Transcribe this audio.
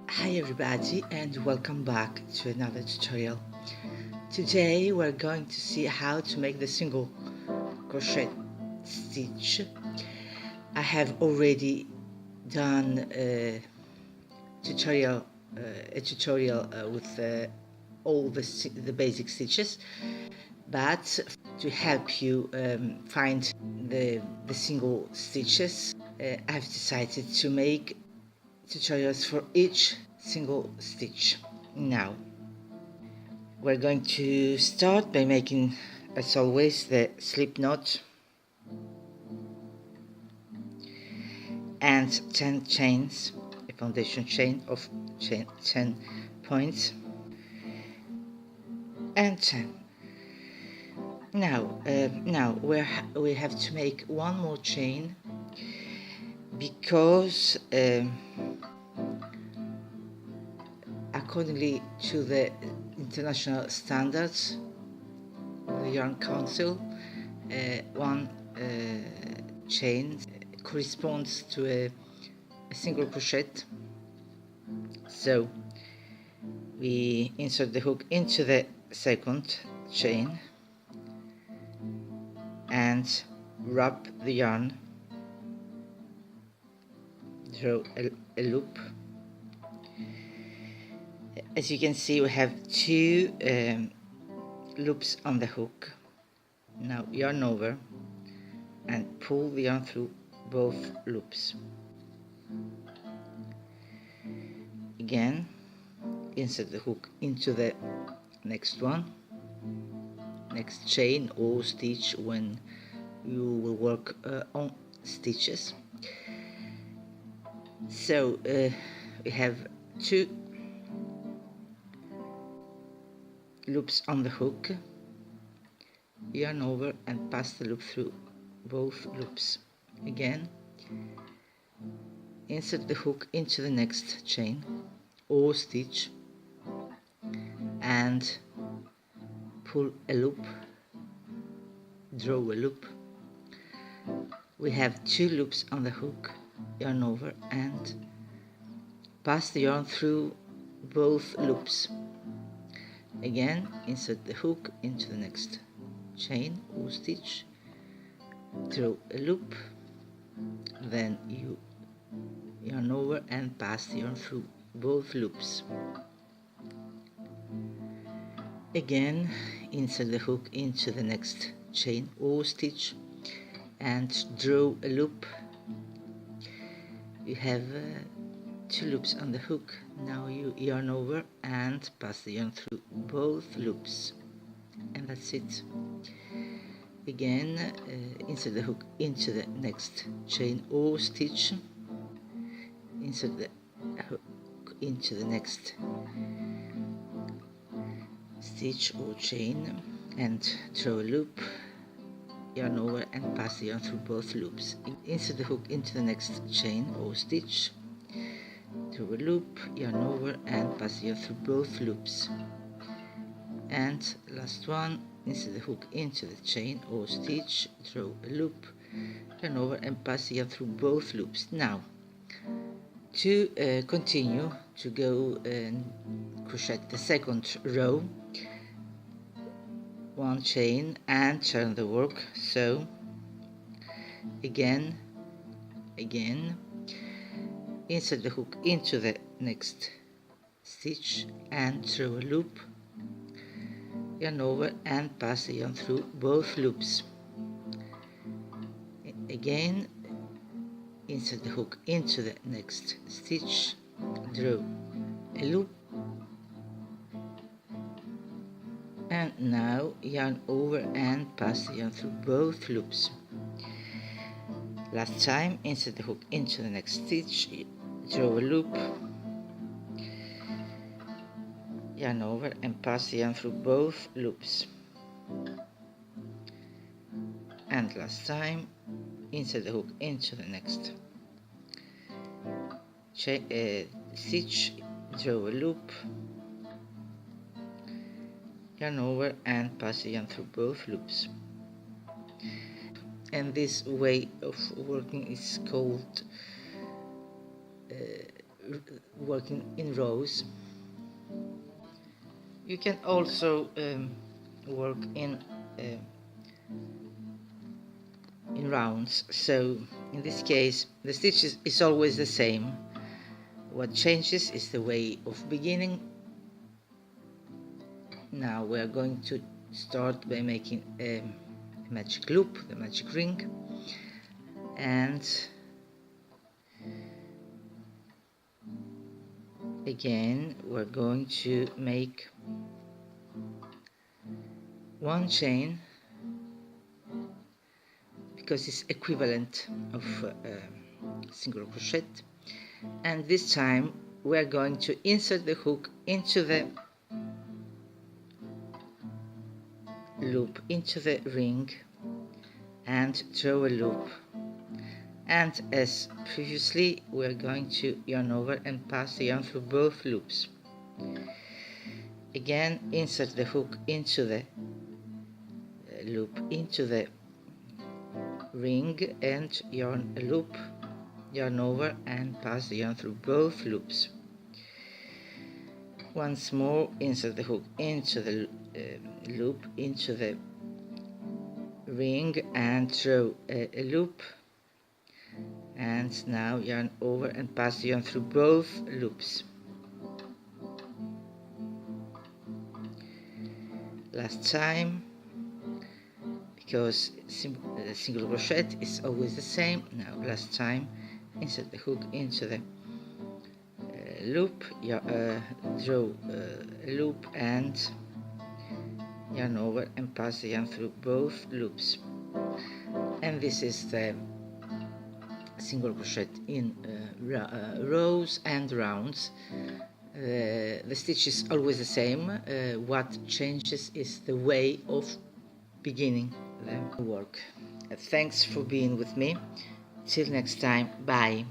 Hi everybody and welcome back to another tutorial. Today we're going to see how to make the single crochet stitch. I have already done a tutorial with all the basic stitches, but to help you find the single stitches, I've decided to make tutorials for each single stitch. Now we're going to start by making, as always, the slip knot and 10 chains, a foundation chain of 10 points and 10. Now we have to make one more chain because accordingly to the international standards, the Yarn Council, one chain corresponds to a single crochet. So we insert the hook into the second chain and wrap the yarn, draw a loop. As you can see, we have two loops on the hook. Now yarn over and pull the yarn through both loops. Again, insert the hook into the next chain or stitch when you will work on stitches. So we have two loops on the hook, yarn over and pass the loop through both loops. Again, insert the hook into the next chain or stitch and pull a loop, draw a loop. We have two loops on the hook, yarn over and pass the yarn through both loops. Again, insert the hook into the next chain or stitch, draw a loop, then you yarn over and pass the yarn through both loops. Again, insert the hook into the next chain or stitch and draw a loop. You have two loops on the hook. Now you yarn over and pass the yarn through both loops, and that's it. Again, insert the hook into the next chain or stitch, insert the hook into the next stitch or chain and draw a loop, yarn over and pass the yarn through both loops. Insert the hook into the next chain or stitch, draw a loop, yarn over and pass the yarn through both loops. And last one, insert the hook into the chain or stitch, draw a loop, yarn over and pass the yarn through both loops. Now to continue to go and crochet the second row, one chain and turn the work. So again, insert the hook into the next stitch and draw a loop, yarn over and pass the yarn through both loops. Again, insert the hook into the next stitch, draw a loop, and now yarn over and pass the yarn through both loops. Last time, insert the hook into the next stitch, draw a loop, yarn over and pass the yarn through both loops. And last time, insert the hook into the next stitch, draw a loop, yarn over and pass the yarn through both loops. And this way of working is called working in rows. You can also work in rounds, so in this case the stitch is always the same. What changes is the way of beginning. Now we are going to start by making a magic loop, the magic ring, and again we're going to make one chain because it's equivalent of single crochet, and this time we're going to insert the hook into the loop, into the ring, and throw a loop, and as previously we're going to yarn over and pass the yarn through both loops. Again, insert the hook into the loop, into the ring, and yarn a loop, yarn over and pass the yarn through both loops. Once more, insert the hook into the loop, into the ring, and throw a loop, and now yarn over and pass the yarn through both loops. Last time, because single crochet is always the same. Now last time, insert the hook into the loop, draw a loop, and yarn over and pass the yarn through both loops. And this is the single crochet in rows and rounds. The stitch is always the same. What changes is the way of beginning the work. Thanks for being with me. Till next time, bye.